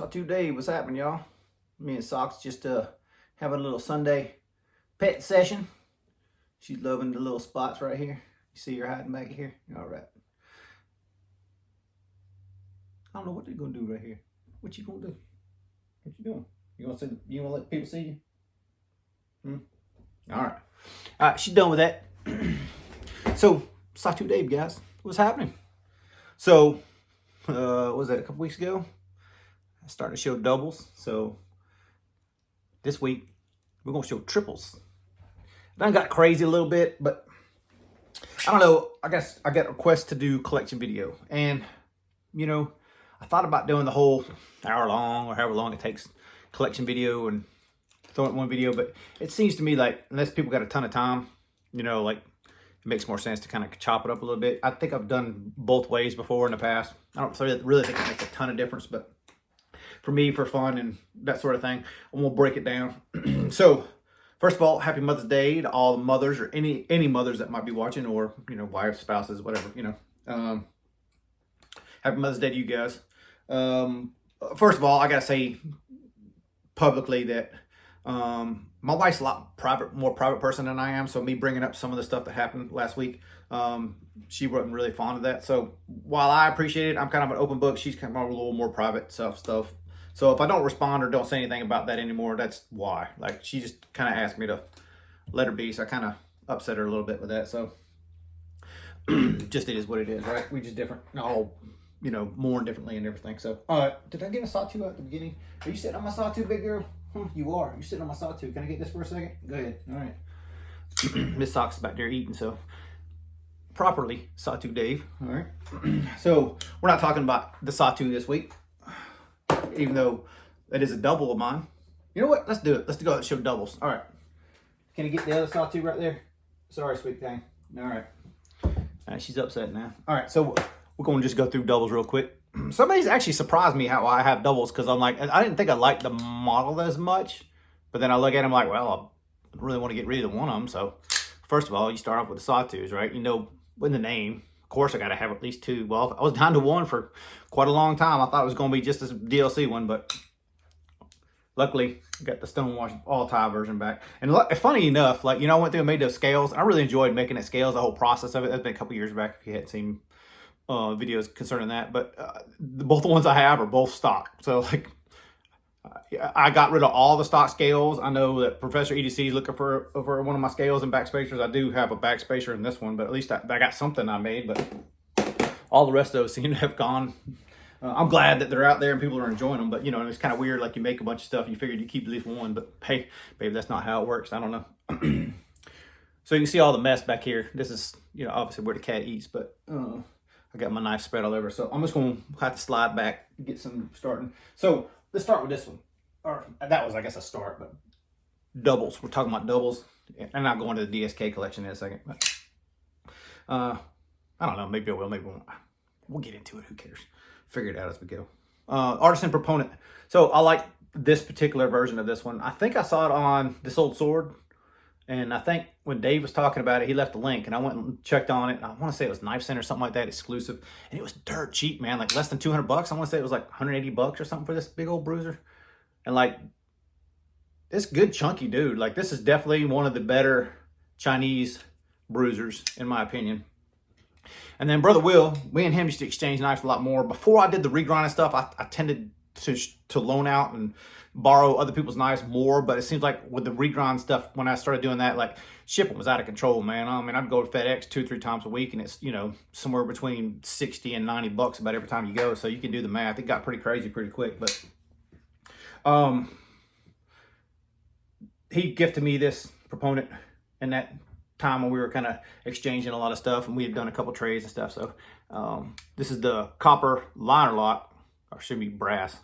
Sawtooth Dave, what's happening, y'all? Me and Socks just having a little Sunday pet session. She's loving the little spots right here. You see her hiding back here? All right. I don't know what they're gonna do right here. What you gonna do? What you doing? You gonna let people see you? All right. All right. She's done with that. So Sawtooth Dave, guys, what's happening? So, what was that, a couple weeks ago? I started to show doubles. So this week we're gonna show triples. Done got crazy a little bit, but I don't know. I guess I got requests to do collection video, and you know, I thought about doing the whole hour long or however long it takes collection video and throw it in one video, but it seems to me like unless people got a ton of time, you know, like it makes more sense to kind of chop it up a little bit. I think I've done both ways before in the past. I don't really think it makes a ton of difference, but for me, for fun and that sort of thing, and we'll break it down. So first of all, happy Mother's Day to all the mothers, or any mothers that might be watching, or you know, wives, spouses, whatever, you know. Happy Mother's Day to you guys. First of all, I gotta say publicly that my wife's a lot more private person than I am. So me bringing up some of the stuff that happened last week, she wasn't really fond of that. So while I appreciate it, I'm kind of an open book. She's kind of a little more private stuff. So if I don't respond or don't say anything about that anymore, that's why. Like, she just kind of asked me to let her be. So I kind of upset her a little bit with that. So just it is what it is, right? We just different. No, you know, mourn differently and everything. So, did I get a sawtooth at the beginning? Are you sitting on my sawtooth, big girl? You are. You're sitting on my sawtooth. Can I get this for a second? Go ahead. All right. Miss Sock's back there eating, so properly Sawtooth Dave. All right. So we're not talking about the sawtooth this week, even though that is a double of mine. You know what? Let's do it. Let's go and show doubles. All right. Can you get the other sawtooth right there? Sorry, sweet thing. All right. All right. She's upset now. All right. So we're going to just go through doubles real quick. Somebody's actually surprised me how I have doubles, because I'm like, I didn't think I liked the model as much, but then I look at them like, well, I really want to get rid of one of them. So first of all, you start off with the sawtooths, right? You know, in the name, of course, I got to have at least two. Well, I was down to one for quite a long time. I thought it was going to be just this DLC one, but luckily I got the Stonewash all tie version back. And funny enough, like, you know, I went through and made those scales. I really enjoyed making the scales, the whole process of it. That's been a couple years back if you hadn't seen videos concerning that, but both the ones I have are both stock. So like, I got rid of all the stock scales. I know that Professor EDC is looking for one of my scales and backspacers. I do have a backspacer in this one, but at least I got something I made, but all the rest of those seem to have gone. I'm glad that they're out there and people are enjoying them, but you know, it's kind of weird. Like, you make a bunch of stuff and you figured you keep at least one, but hey, baby, that's not how it works. I don't know. So you can see all the mess back here. This is, you know, obviously where the cat eats, but I got my knife spread all over, so I'm just going to have to slide back and get some starting. So let's start with this one. Or that was, I guess, a start, but doubles. We're talking about doubles. I'm not going to the DSK collection in a second, but I don't know. Maybe I will. Maybe I won't. We'll get into it. Who cares? Figure it out as we go. Artisan Proponent. So I like this particular version of this one. I think I saw it on This Old Sword. And I think when Dave was talking about it, he left a link, and I went and checked on it. And I want to say it was Knife Center or something like that, exclusive. And it was dirt cheap, man. Like less than $200. I want to say it was like $180 or something for this big old bruiser. And like, this good chunky dude. Like, this is definitely one of the better Chinese bruisers, in my opinion. And then Brother Will, me and him used to exchange knives a lot more. Before I did the regrinding stuff, I tended to loan out and borrow other people's knives more, but it seems like with the regrind stuff, when I started doing that, like, shipping was out of control, man. I mean, I'd go to FedEx 2-3 times a week, and it's, you know, somewhere between 60 and 90 bucks about every time you go. So you can do the math. It got pretty crazy pretty quick, but he gifted me this Proponent in that time when we were kind of exchanging a lot of stuff, and we had done a couple trades and stuff. So this is the copper liner lock, or should be brass.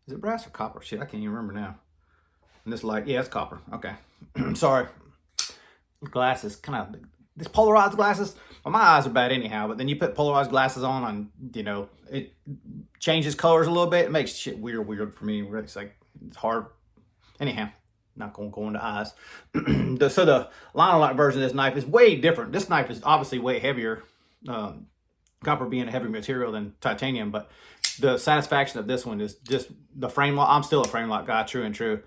Is it brass or copper? Shit, I can't even remember now. And this light, yeah, it's copper. Okay. Sorry. Glasses, kind of, this polarized glasses, well, my eyes are bad anyhow, but then you put polarized glasses on and, you know, it changes colors a little bit. It makes shit weird for me. It's like, it's hard. Anyhow, not going to go into eyes. So the liner lock version of this knife is way different. This knife is obviously way heavier. Copper being a heavier material than titanium, but the satisfaction of this one is just the frame lock. I'm still a frame lock guy, true and true.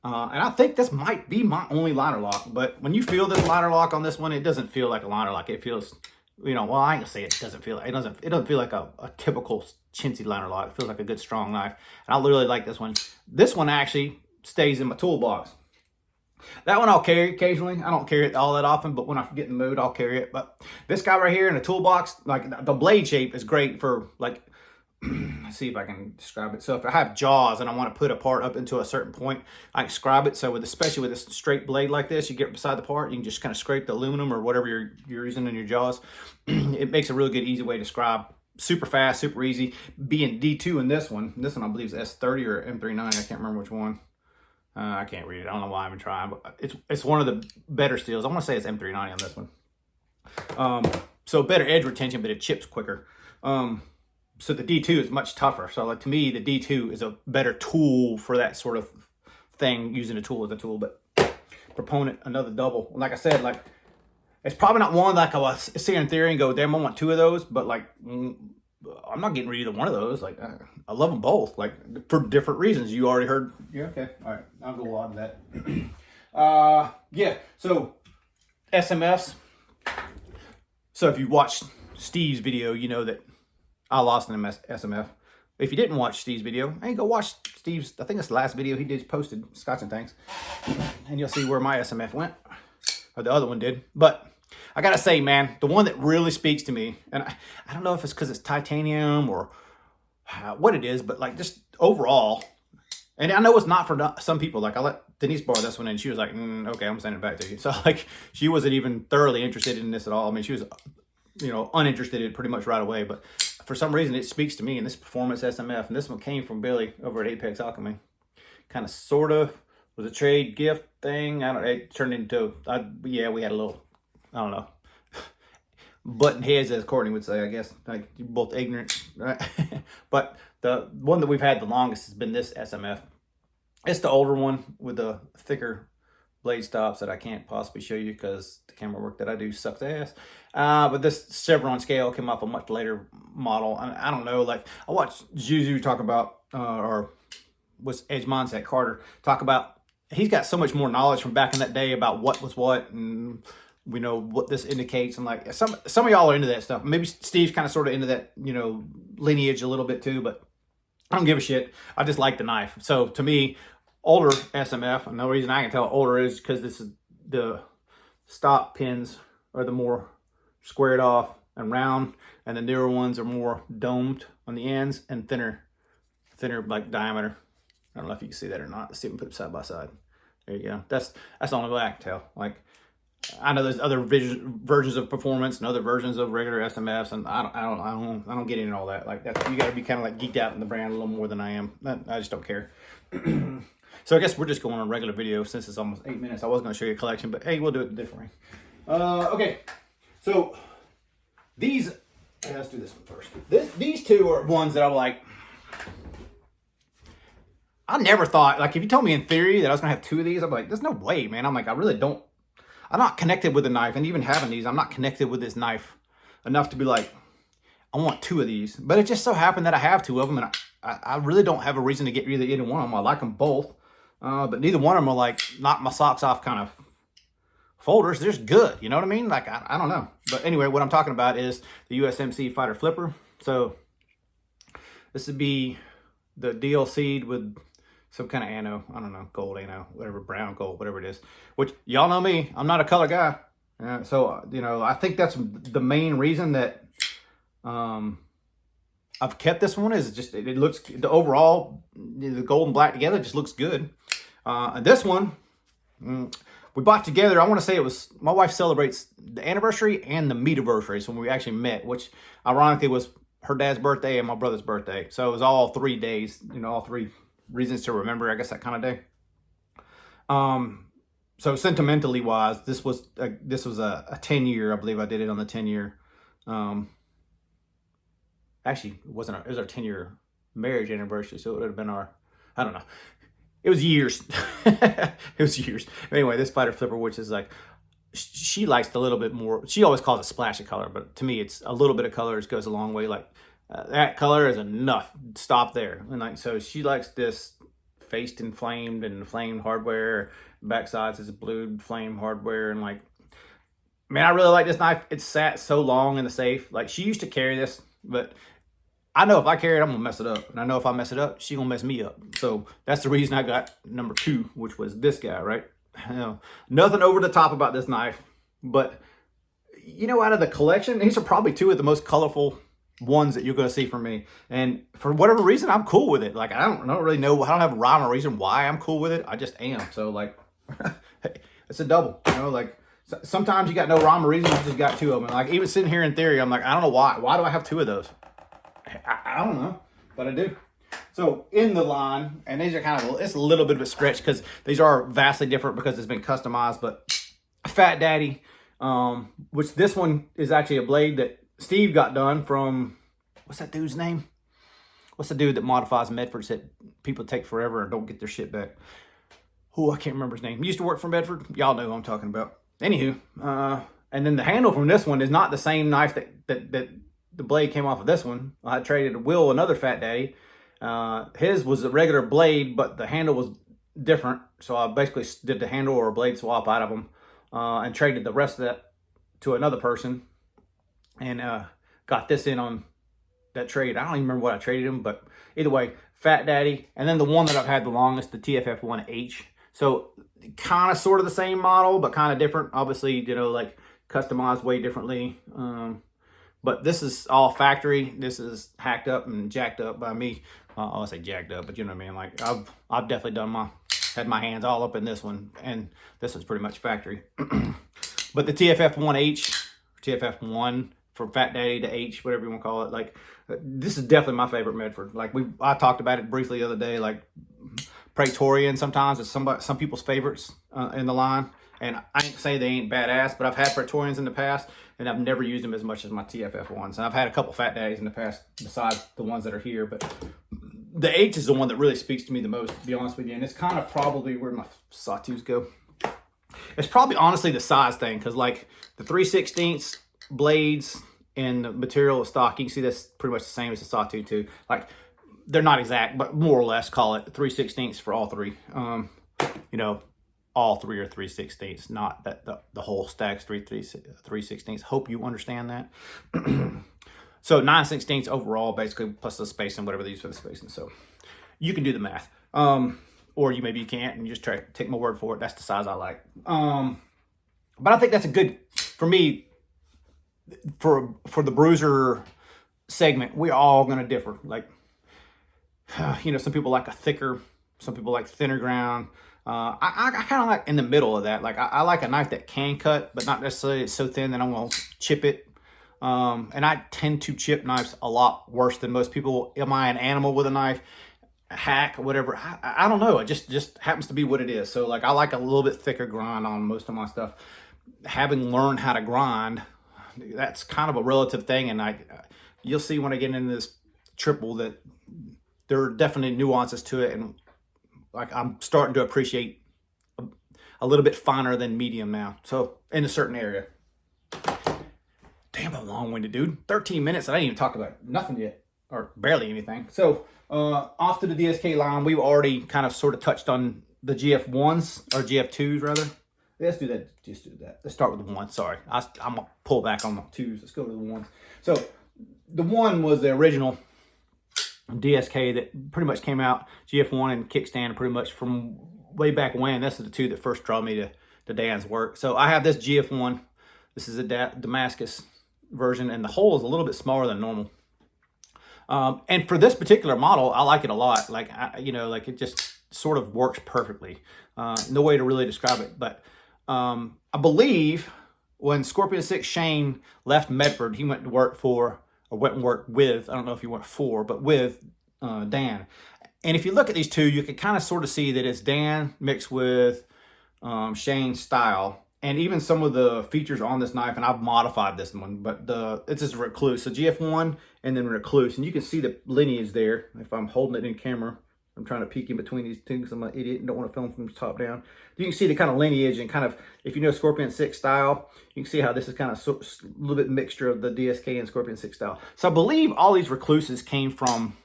And I think this might be my only liner lock, but when you feel this liner lock on this one, it doesn't feel like a liner lock. It feels, you know, well, I ain't gonna say it doesn't feel like, it doesn't feel like a typical chintzy liner lock. It feels like a good strong knife. And I literally like this one. This one actually stays in my toolbox. That one I'll carry occasionally. I don't carry it all that often, but when I get in the mood, I'll carry it. But this guy right here in the toolbox, like the blade shape is great for like, let's see if I can describe it. So if I have jaws and I want to put a part up into a certain point, I can scribe it. So with, especially with a straight blade like this, you get beside the part, you can just kind of scrape the aluminum or whatever you're using in your jaws. It makes a really good, easy way to scribe. Super fast, super easy. Being D2 in this one I believe is S30 or M39. I can't remember which one. I can't read it. I don't know why I'm trying, but it's one of the better steels. I want to say it's M390 on this one. So better edge retention, but it chips quicker. So the D2 is much tougher. So like to me, the D2 is a better tool for that sort of thing, using a tool as a tool. But Proponent, another double. Like I said, like it's probably not one like I was see in theory and go, damn, I want 2 of those. But like, I'm not getting rid of either one of those. Like I love them both, like for different reasons. You already heard. Yeah, okay. All right, I'll go on to that. Yeah, so SMFs. So if you watched Steve's video, you know that I lost an SMF. If you didn't watch Steve's video, hey, go watch Steve's, I think it's the last video he did posted, Scotch and Thanks. And you'll see where my SMF went, or the other one did. But I gotta say, man, the one that really speaks to me, and I don't know if it's because it's titanium or what it is, but like just overall, and I know it's not for some people. Like I let Denise borrow this one and she was like, okay, I'm sending it back to you. So like she wasn't even thoroughly interested in this at all. I mean, she was, you know, uninterested in pretty much right away, but for some reason it speaks to me, and this Performance SMF, and this one came from Billy over at Apex Alchemy. Kind of, sort of, was a trade gift thing. I don't know, it turned into, yeah, we had a little, I don't know, button heads, as Courtney would say, I guess. Like, you're both ignorant, right? But the one that we've had the longest has been this SMF. It's the older one with the thicker blade stops that I can't possibly show you because the camera work that I do sucks ass. But this Chevron scale came off a much later model. I don't know, like I watched Zuzu talk about, or was Edge Mindset Carter talk about, he's got so much more knowledge from back in that day about what was what, and we know what this indicates. And like some of y'all are into that stuff. Maybe Steve's kind of sort of into that, you know, lineage a little bit too, but I don't give a shit. I just like the knife. So to me, older SMF, and the reason I can tell older is because this is the stop pins are the more squared off and round, and the newer ones are more domed on the ends and thinner like diameter. I don't know if you can see that or not. Let's see if we can put it side by side. There you go. That's the only way I can tell. Like I know there's other versions of Performance and other versions of regular SMFs, and I don't get into all that. Like that, you got to be kind of like geeked out in the brand a little more than I am. I just don't care. So I guess we're just going on a regular video since it's almost 8 minutes. I was going to show you a collection, but hey, we'll do it differently. Okay, so these, let's do this one first. These two are ones that I'm like, I never thought, like if you told me in theory that I was going to have 2 of these, I'm like, there's no way, man. I'm like, I really don't, I'm not connected with the knife, and even having these, I'm not connected with this knife enough to be like, I want 2 of these. But it just so happened that I have 2 of them, and I really don't have a reason to get rid of either one of them. I like them both. But neither one of them are like knock my socks off kind of folders. They're just good, you know what I mean? Like, I don't know. But anyway, what I'm talking about is the USMC Fighter Flipper. So this would be the DLC'd with some kind of ano, I don't know, gold ano, whatever, brown, gold, whatever it is. Which, y'all know me, I'm not a color guy. So, you know, I think that's the main reason that I've kept this one, is just, it looks, the overall, the gold and black together just looks good. And this one, we bought together, I want to say it was, my wife celebrates the anniversary and the meet-iversary, so when we actually met, which ironically was her dad's birthday and my brother's birthday. So it was all 3 days, you know, all 3 reasons to remember, I guess, that kind of day. So sentimentally wise, this was a 10-year, I believe I did it on the 10-year. Actually, it was our 10-year marriage anniversary, so it would have been our, I don't know. It was years. It was years. Anyway, this Fighter Flipper, which is like, she likes a little bit more. She always calls it splash of color, but to me, it's a little bit of color. It goes a long way. Like, That color is enough. Stop there. And like, so she likes this faced and flamed hardware. Backsides is blued flame hardware. And like, man, I really like this knife. It's sat so long in the safe. Like, she used to carry this, but I know if I carry it, I'm gonna mess it up. And I know if I mess it up, she gonna mess me up. So that's the reason I got number 2, which was this guy, right? You know, nothing over the top about this knife, but you know, out of the collection, these are probably 2 of the most colorful ones that you're gonna see from me. And for whatever reason, I'm cool with it. Like, I don't really know. I don't have a rhyme or reason why I'm cool with it. I just am. So like, it's a double. You know, like sometimes you got no rhyme or reason. You just got 2 of them. And like, even sitting here in theory, I'm like, I don't know why. Why do I have 2 of those? I don't know, but I do. So in the line, and these are kind of, it's a little bit of a stretch because these are vastly different because it's been customized, but Fat Daddy, which this one is actually a blade that Steve got done from, what's that dude's name? What's the dude that modifies Medfords that people take forever and don't get their shit back? Oh, I can't remember his name. He used to work for Medford. Y'all know who I'm talking about. Anywho, and then the handle from this one is not the same knife that the blade came off of this one. I traded Will another Fat Daddy. His was a regular blade, but the handle was different. So I basically did the handle or a blade swap out of them and traded the rest of that to another person and got this in on that trade. I don't even remember what I traded him, but either way, Fat Daddy. And then the one that I've had the longest, the TFF1H. So kind of sort of the same model, but kind of different. Obviously, you know, like customized way differently. But this is all factory. This is hacked up and jacked up by me. I say jacked up, but you know what I mean. Like I've definitely had my hands all up in this one, and this is pretty much factory. But the TFF1H, TFF1 for Fat Daddy to H, whatever you want to call it. Like this is definitely my favorite Medford. Like I talked about it briefly the other day. Like Praetorian sometimes is some people's favorites in the line. And I ain't say they ain't badass, but I've had Praetorians in the past, and I've never used them as much as my TFF ones. And I've had a couple Fat Daddies in the past besides the ones that are here, but the H is the one that really speaks to me the most, to be honest with you. And it's kind of probably where my Sawtooths go. It's probably honestly the size thing, because like the 3/16 blades and the material of stock, you can see that's pretty much the same as the Sawtooth too. Like they're not exact, but more or less call it 3/16 for all 3. You know, all 3 are 3/16, not that the whole stack's 3/16. Hope you understand that. So 9/16 overall, basically, plus the spacing, whatever they use for the spacing. So you can do the math. Or maybe you can't and you just take my word for it. That's the size I like. But I think that's a good, for me, for the bruiser segment, we're all going to differ. Like, you know, some people like a thicker, some people like thinner ground. I kind of like in the middle of that. Like I like a knife that can cut, but not necessarily it's so thin that I'm going to chip it. And I tend to chip knives a lot worse than most people. Am I an animal with a knife? A hack, whatever. I don't know. It just happens to be what it is. So like I like a little bit thicker grind on most of my stuff. Having learned how to grind, that's kind of a relative thing. And you'll see when I get into this triple that there are definitely nuances to it. And like I'm starting to appreciate a little bit finer than medium now. So in a certain area. Damn, I'm long-winded, dude. 13 minutes and I didn't even talk about nothing yet. Or barely anything. So off to the DSK line, we've already kind of sort of touched on the GF1s, or GF2s rather. Let's do that. Just do that. Let's start with the 1. Sorry. I'm going to pull back on the 2s. Let's go to the 1s. So the 1 was the original DSK that pretty much came out, GF1 and kickstand pretty much from way back when. That's the 2 that first drew me to Dan's work. So I have this GF1. This is a Damascus version, and the hole is a little bit smaller than normal. And for this particular model, I like it a lot. Like, you know, like it just sort of works perfectly. No way to really describe it, but I believe when Scorpion 6 Shane left Medford, he went to work for, or went and worked with, I don't know if he went for, but with Dan. And if you look at these two, you can kind of sort of see that it's Dan mixed with Shane's style. And even some of the features on this knife, and I've modified this one, but it's just Recluse. So GF1 and then Recluse. And you can see the lineage there if I'm holding it in camera. I'm trying to peek in between these two because I'm an idiot and don't want to film from the top down. You can see the kind of lineage and kind of, if you know Scorpion 6 style, you can see how this is kind of a little bit mixture of the DSK and Scorpion 6 style. So I believe all these recluses came from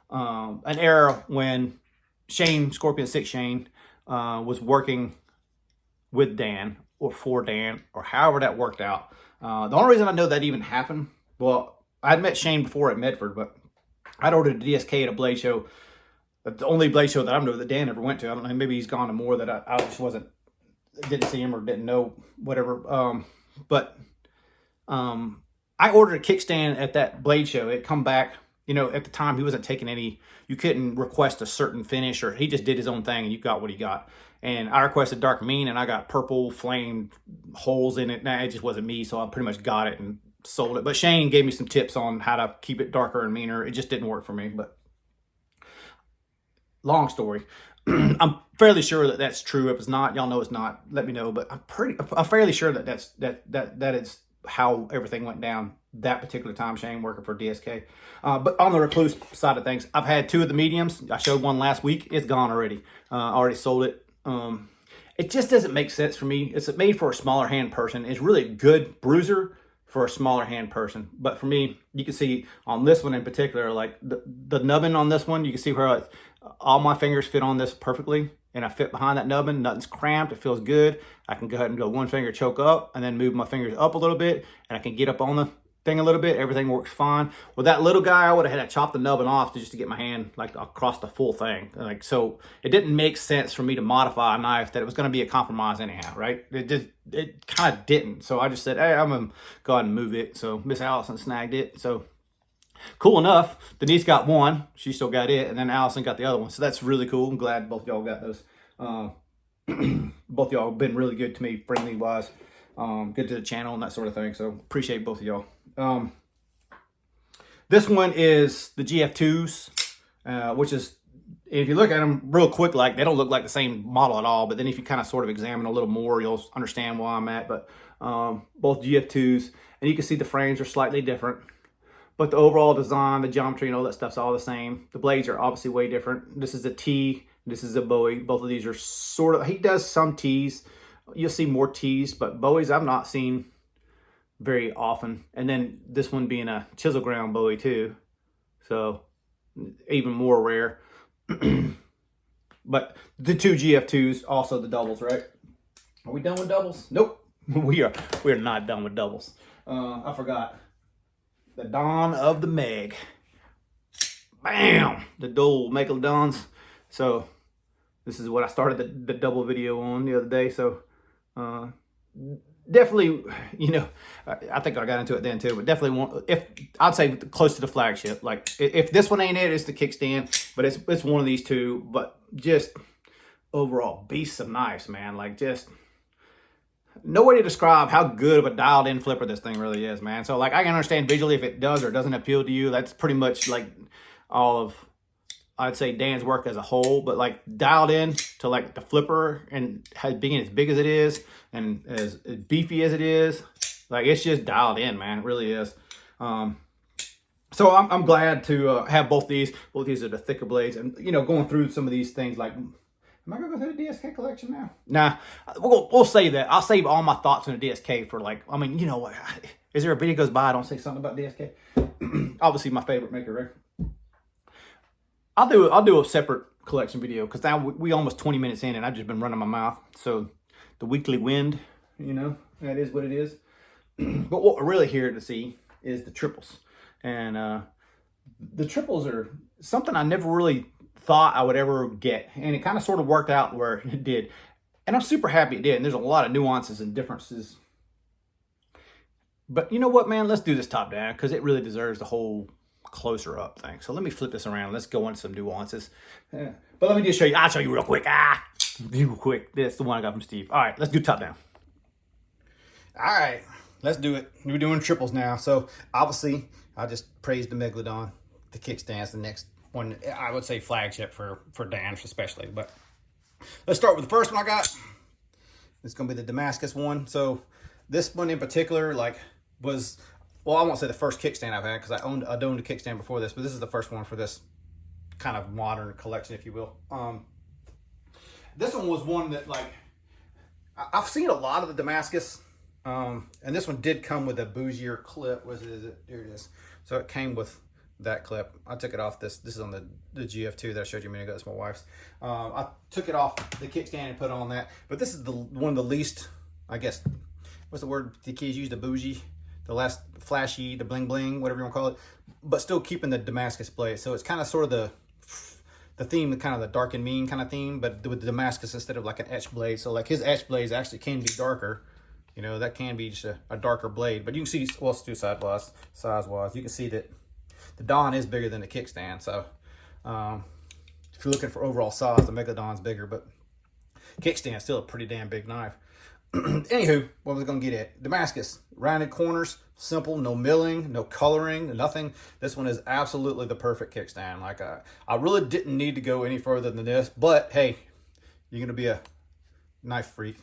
an era when Shane, Scorpion 6 Shane, was working with Dan or for Dan or however that worked out. The only reason I know that even happened, well, I'd met Shane before at Medford, but I'd ordered a DSK at a blade show. The only blade show that I know that Dan ever went to. I don't know, maybe he's gone to more that I just didn't see him or didn't know, whatever. I ordered a kickstand at that blade show. It come back, you know, at the time he wasn't taking any, you couldn't request a certain finish, or he just did his own thing and you got what he got. And I requested Dark Mean and I got purple flame holes in it. Nah, it just wasn't me, so I pretty much got it and sold it. But Shane gave me some tips on how to keep it darker and meaner. It just didn't work for me, but long story. I'm fairly sure that that's true. If it's not, y'all know it's not, let me know. But I'm fairly sure that that is how everything went down that particular time, Shane working for DSK. But on the recluse side of things, I've had 2 of the mediums. I showed one last week. It's gone already. I already sold it. It just doesn't make sense for me. It's made for a smaller hand person. It's really a good bruiser for a smaller hand person. But for me, you can see on this one in particular, like the nubbin on this one, you can see where all my fingers fit on this perfectly. And I fit behind that nubbin. Nothing's cramped. It feels good. I can go ahead and go one finger choke up and then move my fingers up a little bit. And I can get up on the thing a little bit. Everything works fine. With that little guy, I would have had to chop the nubbin off just to get my hand like across the full thing. Like, so it didn't make sense for me to modify a knife that it was going to be a compromise anyhow, right? It kind of didn't. So I just said, hey, I'm going to go ahead and move it. So Miss Allison snagged it. So cool enough. Denise got one. She still got it. And then Allison got the other one. So that's really cool. I'm glad both y'all got those. Both y'all have been really good to me, friendly wise. Good to the channel and that sort of thing. So appreciate both of y'all. This one is the GF2s, which is, if you look at them real quick, like they don't look like the same model at all. But then if you kind of sort of examine a little more, you'll understand why I'm at. But both GF2s, and you can see the frames are slightly different. But the overall design, the geometry, and all that stuff's all the same. The blades are obviously way different. This is a T. This is a Bowie. Both of these are sort of, he does some T's. You'll see more T's, but Bowies I've not seen very often. And then this one being a chisel ground Bowie too. So even more rare. But the 2 GF2s, also the doubles, right? Are we done with doubles? Nope. We're not done with doubles. I forgot. The Dawn of the Meg. Bam! The dual Megalodons. So this is what I started the double video on the other day. So definitely, you know, I think I got into it then too, but definitely if I'd say close to the flagship. Like if this one ain't it, it's the kickstand, but it's one of these two. But just overall beasts of knives, man. Like just no way to describe how good of a dialed in flipper this thing really is, man. So like I can understand visually if it does or doesn't appeal to you. That's pretty much like all of, I'd say, Dan's work as a whole, but like dialed in to like the flipper and being as big as it is and as beefy as it is, like it's just dialed in, man. It really is. So I'm glad to have both these. Both these are the thicker blades, and you know, going through some of these things like, am I gonna go through the DSK collection now? Nah, we'll save that. I'll save all my thoughts on the DSK for like, I mean, you know what? Is there a video goes by I don't say something about DSK? Obviously my favorite maker, right? I'll do a separate collection video because now we almost 20 minutes in and I've just been running my mouth. So the weekly wind, you know, that is what it is. But what we're really here to see is the triples. And the triples are something I never really thought I would ever get, and it kind of sort of worked out where it did, and I'm super happy it did. And there's a lot of nuances and differences, but you know what, man, let's do this top down because it really deserves the whole closer up thing. So let me flip this around. Let's go into some nuances. But let me just show you. I'll show you real quick. Real quick. That's the one I got from Steve. All right, let's do top down. All right, let's do it. We're doing triples now. So obviously I just praised the Megalodon. The kickstand's the next one, I would say flagship for Dan's especially. But let's start with the first one I got. It's gonna be the Damascus one. So this one in particular, like, was, well, I won't say the first kickstand I've had because I owned a kickstand before this, but this is the first one for this kind of modern collection, if you will. This one was one that, like, I've seen a lot of the Damascus, and this one did come with a bougier clip. What is it? Here it is. So it came with that clip. I took it off this. This is on the GF2 that I showed you a minute ago. It's my wife's. I took it off the kickstand and put it on that. But this is one of the least, I guess, what's the word the kids use? The bougie, the less flashy, the bling bling, whatever you want to call it. But still keeping the Damascus blade. So it's kind of sort of the theme, kind of the dark and mean kind of theme, but with the Damascus instead of like an etched blade. So like his etched blades actually can be darker. You know, that can be just a darker blade. But you can see, well, let's do size-wise. You can see that the Don is bigger than the kickstand. So if you're looking for overall size, the Megalodon's bigger, but kickstand's still a pretty damn big knife. Anywho, what was I going to get at? Damascus, rounded corners, simple, no milling, no coloring, nothing. This one is absolutely the perfect kickstand. Like I really didn't need to go any further than this, but hey, you're going to be a knife freak.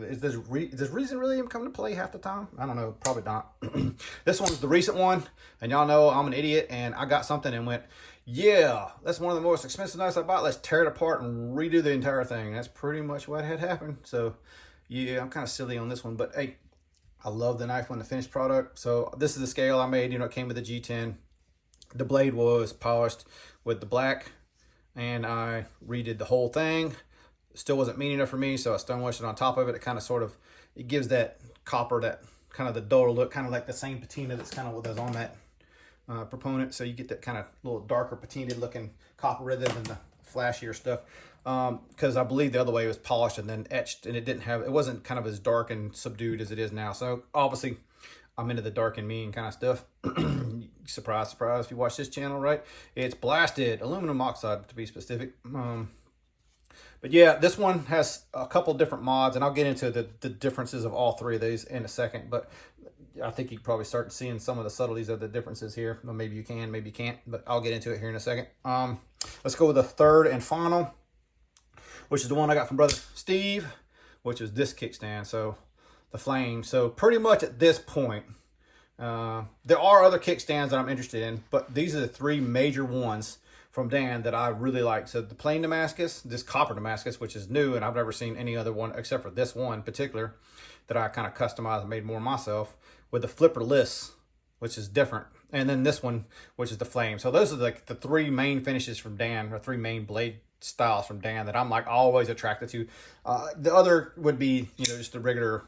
Is this reason really come to play half the time? I don't know, probably not. This one's the recent one, and y'all know I'm an idiot, and I got something and went, yeah, that's one of the most expensive knives I bought. Let's tear it apart and redo the entire thing. That's pretty much what had happened. So yeah, I'm kind of silly on this one, but hey, I love the knife on the finished product. So this is the scale I made. You know, it came with the G10. The blade was polished with the black, and I redid the whole thing. Still wasn't mean enough for me, so I stonewashed it on top of it. It kind of sort of, it gives that copper, that kind of the duller look, kind of like the same patina that's kind of what was on that proponent. So you get that kind of little darker patinaed looking copper rather than the flashier stuff. Because I believe the other way was polished and then etched, and it wasn't kind of as dark and subdued as it is now. So obviously I'm into the dark and mean kind of stuff. Surprise, surprise, if you watch this channel, right? It's blasted aluminum oxide, to be specific. But yeah, this one has a couple different mods, and I'll get into the differences of all three of these in a second. But I think you can probably start seeing some of the subtleties of the differences here. Well, maybe you can, maybe you can't, but I'll get into it here in a second. Let's go with the third and final, which is the one I got from Brother Steve, which is this kickstand, so the Flame. So pretty much at this point, there are other kickstands that I'm interested in, but these are the three major ones from Dan that I really like. So the plain Damascus, this copper Damascus, which is new, and I've never seen any other one except for this one in particular that I kind of customized and made more myself, with the flipperless, which is different, and then this one, which is the Flame. So those are like the three main finishes from Dan, or three main blade styles from Dan that I'm like always attracted to. The other would be, you know, just the regular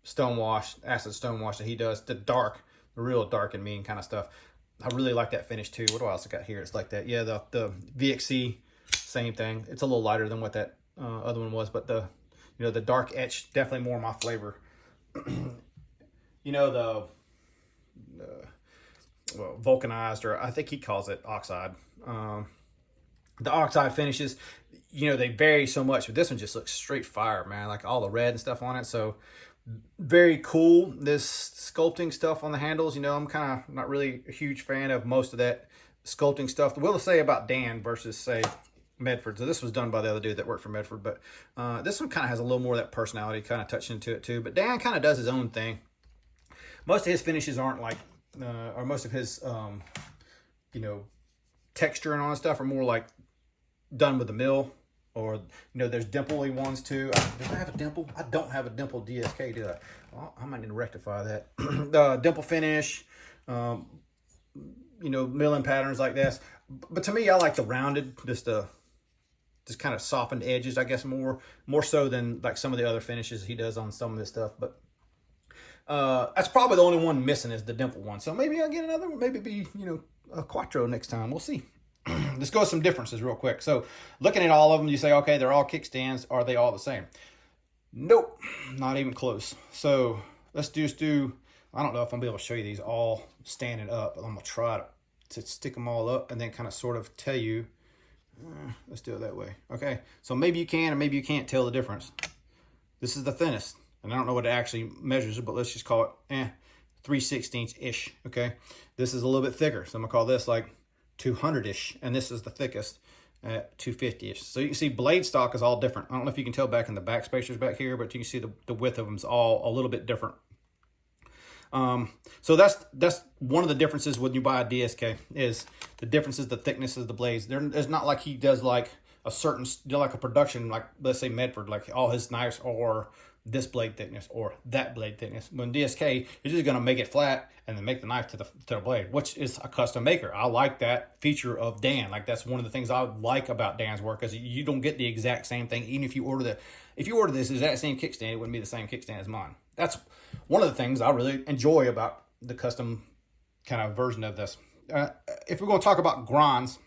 stonewash, acid stonewash that he does, the real dark and mean kind of stuff. I really like that finish too. What else I got here? It's like that. Yeah, the VXC, same thing. It's a little lighter than what that other one was, but the dark etch, definitely more my flavor. You know, well, vulcanized, or I think he calls it oxide. The oxide finishes, you know, they vary so much, but this one just looks straight fire, man. Like all the red and stuff on it. So very cool. This sculpting stuff on the handles, you know, I'm kind of not really a huge fan of most of that sculpting stuff. The will to say about Dan versus, say, Medford. So this was done by the other dude that worked for Medford, but this one kind of has a little more of that personality kind of touching into it too. But Dan kind of does his own thing. Most of his finishes aren't like, or most of his, you know, texture and all that stuff are more like done with the mill. Or, you know, there's dimpley ones too. Do I have a dimple? I don't have a dimple DSK, do I? Well, I might need to rectify that. The dimple finish, you know, milling patterns like this. But to me, I like the rounded, just kind of softened edges, I guess, more so than like some of the other finishes he does on some of this stuff. But that's probably the only one missing is the dimple one. So maybe I'll get another one. Maybe be, you know, a Quattro next time. We'll see. Let's go with some differences real quick. So looking at all of them, you say, okay, they're all kickstands. Are they all the same? Nope, not even close. So let's just do, I don't know if I'm gonna be able to show you these all standing up, but I'm gonna try to stick them all up and then kind of sort of tell you, let's do it that way. Okay, so maybe you can and maybe you can't tell the difference. This is the thinnest, and I don't know what it actually measures, but let's just call it 3/16-ish, okay? This is a little bit thicker, so I'm gonna call this like 200-ish, and this is the thickest at 250-ish. So you can see blade stock is all different. I don't know if you can tell back in the back spacers back here, but you can see the width of them is all a little bit different. So that's one of the differences when you buy a DSK, is the difference is the thickness of the blades. There's not like he does like a certain, like a production, like let's say Medford, like all his knives or this blade thickness or that blade thickness. When DSK, you're just gonna make it flat and then make the knife to the blade, which is a custom maker. I like that feature of Dan. Like that's one of the things I like about Dan's work, is you don't get the exact same thing. Even if you order this exact same kickstand, it wouldn't be the same kickstand as mine. That's one of the things I really enjoy about the custom kind of version of this. If we're going to talk about grinds,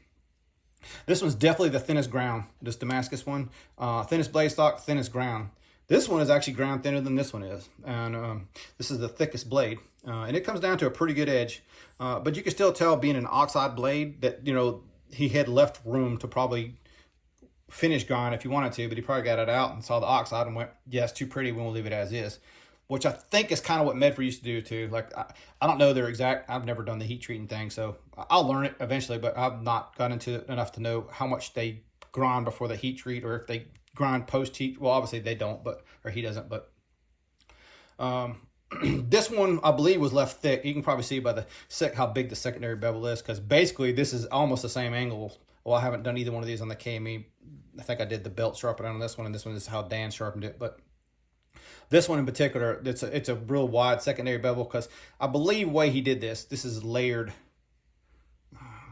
this one's definitely the thinnest ground, this Damascus one. Thinnest blade stock, thinnest ground. This one is actually ground thinner than this one is. And this is the thickest blade. And it comes down to a pretty good edge. But you can still tell, being an oxide blade, that, you know, he had left room to probably finish grind if he wanted to, but he probably got it out and saw the oxide and went, yeah, it's too pretty, we'll leave it as is. Which I think is kind of what Medford used to do too. Like, I don't know their exact, I've never done the heat treating thing, so I'll learn it eventually, but I've not got into it enough to know how much they grind before the heat treat, or if they grind post heat. Well, obviously they don't, or he doesn't, but this one I believe was left thick. You can probably see by how big the secondary bevel is, because basically this is almost the same angle. Well, I haven't done either one of these on the KME. I think I did the belt sharpening on this one, and this one is how Dan sharpened it, but this one in particular, it's a real wide secondary bevel, because I believe the way he did this is layered.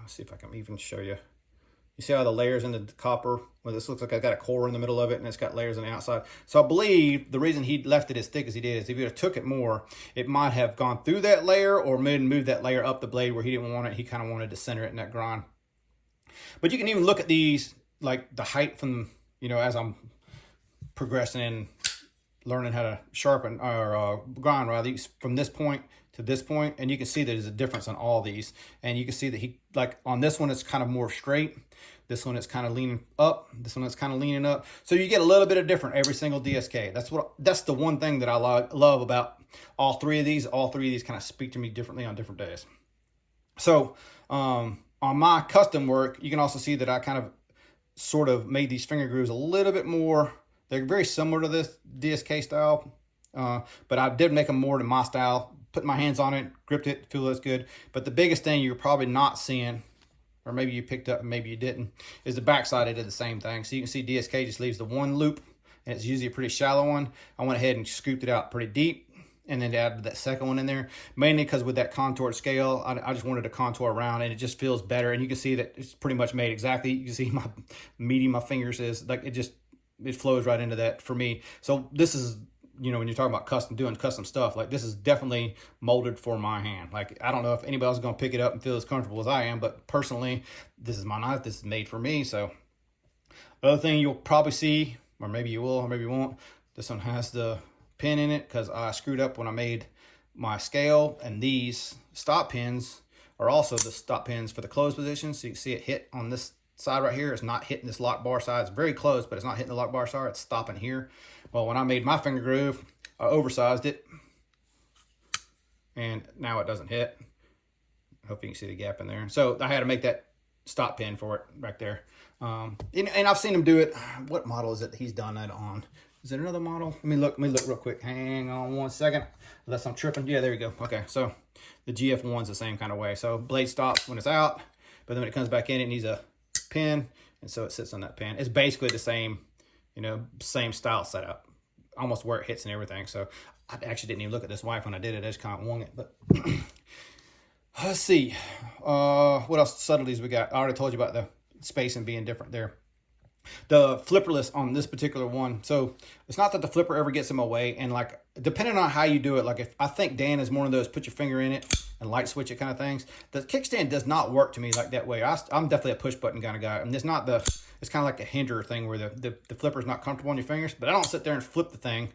Let's see if I can even show you. You see how the layers in the copper, well, this looks like I got a core in the middle of it, and it's got layers on the outside. So I believe the reason he left it as thick as he did is if he would have took it more, it might have gone through that layer, or moved that layer up the blade where he didn't want it. He kind of wanted to center it in that grind. But you can even look at these, like the height from, you know, as I'm progressing in learning how to sharpen or grind rather, from this point to this point, and you can see there's a difference on all these. And you can see that he, like on this one, it's kind of more straight. This one is kind of leaning up. This one is kind of leaning up. So you get a little bit of different every single DSK. That's the one thing that I love about all three of these. All three of these kind of speak to me differently on different days. So on my custom work, you can also see that I kind of sort of made these finger grooves a little bit more. They're very similar to this DSK style, but I did make them more to my style. Put my hands on it, gripped it, feel that's good. But the biggest thing you're probably not seeing, or maybe you picked up and maybe you didn't, is the backside. I did the same thing. So you can see DSK just leaves the one loop, and it's usually a pretty shallow one. I went ahead and scooped it out pretty deep, and then added that second one in there, mainly because with that contoured scale, I just wanted to contour around, and it just feels better. And you can see that it's pretty much made exactly. You can see my medium my fingers is, like it flows right into that for me. So this is, you know, when you're talking about doing custom stuff, like this is definitely molded for my hand. Like, I don't know if anybody else is going to pick it up and feel as comfortable as I am, but personally, this is my knife. This is made for me. So the other thing you'll probably see, or maybe you will, or maybe you won't, this one has the pin in it because I screwed up when I made my scale, and these stop pins are also the stop pins for the close position. So you can see it hit on this side right here. It's not hitting this lock bar side. It's very close, but it's not hitting the lock bar side. It's stopping here. Well, when I made my finger groove, I oversized it, and now it doesn't hit. I hope you can see the gap in there. So I had to make that stop pin for it right there. And I've seen him do it. What model is it he's done that on? Is it another model? Let me look real quick. Hang on one second, unless I'm tripping. Yeah, there we go. Okay, so the GF1's the same kind of way. So blade stops when it's out, but then when it comes back in, it needs a pin, and so it sits on that pin. It's basically the same, you know, same style setup, almost where it hits and everything. So I actually didn't even look at this wife when I did it. I just kind of wung it. But let's see, what else subtleties we got. I already told you about the spacing being different there. The flipperless on this particular one, so it's not that the flipper ever gets in my way, and like depending on how you do it, like if I think Dan is one of those put your finger in it and light switch it kind of things, the kickstand does not work to me like that way. I'm definitely a push button kind of guy, and it's not it's kind of like a hinder thing where the flipper is not comfortable on your fingers. But I don't sit there and flip the thing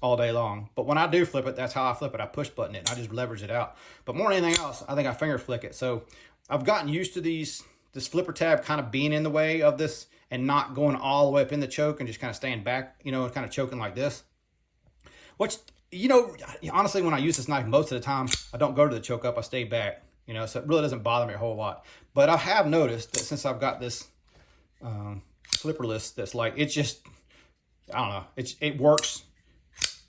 all day long. But when I do flip it, that's how I flip it. I push button it and I just leverage it out. But more than anything else, I think I finger flick it. So I've gotten used to this flipper tab kind of being in the way of this and not going all the way up in the choke and just kind of staying back, you know, kind of choking like this. Which, you know, honestly, when I use this knife, most of the time, I don't go to the choke up, I stay back, you know, so it really doesn't bother me a whole lot. But I have noticed that since I've got this flipperless, that's like, it's just, I don't know, it works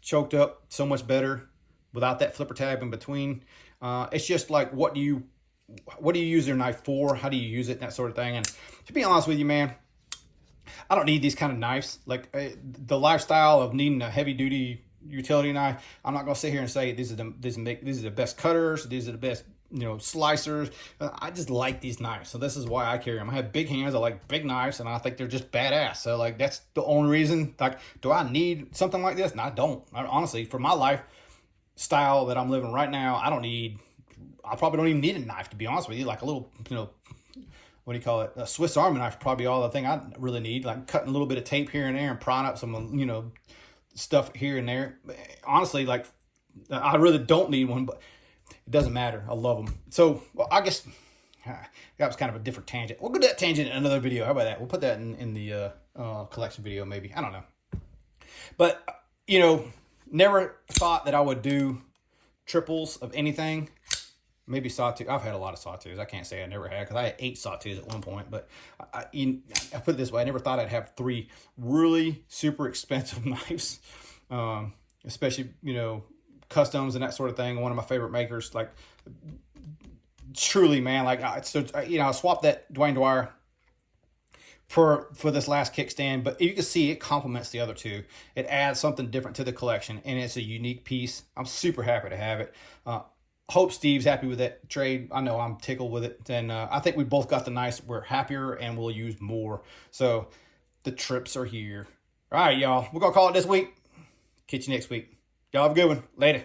choked up so much better without that flipper tab in between. It's just like, what do you use your knife for? How do you use it? That sort of thing. And to be honest with you, man, I don't need these kind of knives. Like the lifestyle of needing a heavy duty utility knife, I'm not going to sit here and say these are the best cutters, these are the best, you know, slicers. I just like these knives, so this is why I carry them. I have big hands, I like big knives, and I think they're just badass. So like, that's the only reason. Like, do I need something like this? No, I don't. Honestly, for my lifestyle that I'm living right now, I probably don't even need a knife, to be honest with you. Like a little, you know, what do you call it? A Swiss Army knife, probably all the thing I really need. Like cutting a little bit of tape here and there and prying up some, you know, stuff here and there. Honestly, like, I really don't need one, but it doesn't matter. I love them. So, well, I guess that was kind of a different tangent. We'll go to that tangent in another video. How about that? We'll put that in the collection video, maybe. I don't know. But, you know, never thought that I would do triples of anything. Maybe sawtooth. I've had a lot of sawtooths. I can't say I never had, because I had 8 sawtooths at one point. But I put it this way: I never thought I'd have 3 really super expensive knives, especially, you know, customs and that sort of thing. One of my favorite makers, like, truly, man. Like, you know, I swapped that Dwayne Dwyer for this last kickstand, but you can see it complements the other 2. It adds something different to the collection, and it's a unique piece. I'm super happy to have it. Hope Steve's happy with that trade. I know I'm tickled with it. And I think we both got the nice. We're happier and we'll use more. So the trips are here. All right, y'all. We're going to call it this week. Catch you next week. Y'all have a good one. Later.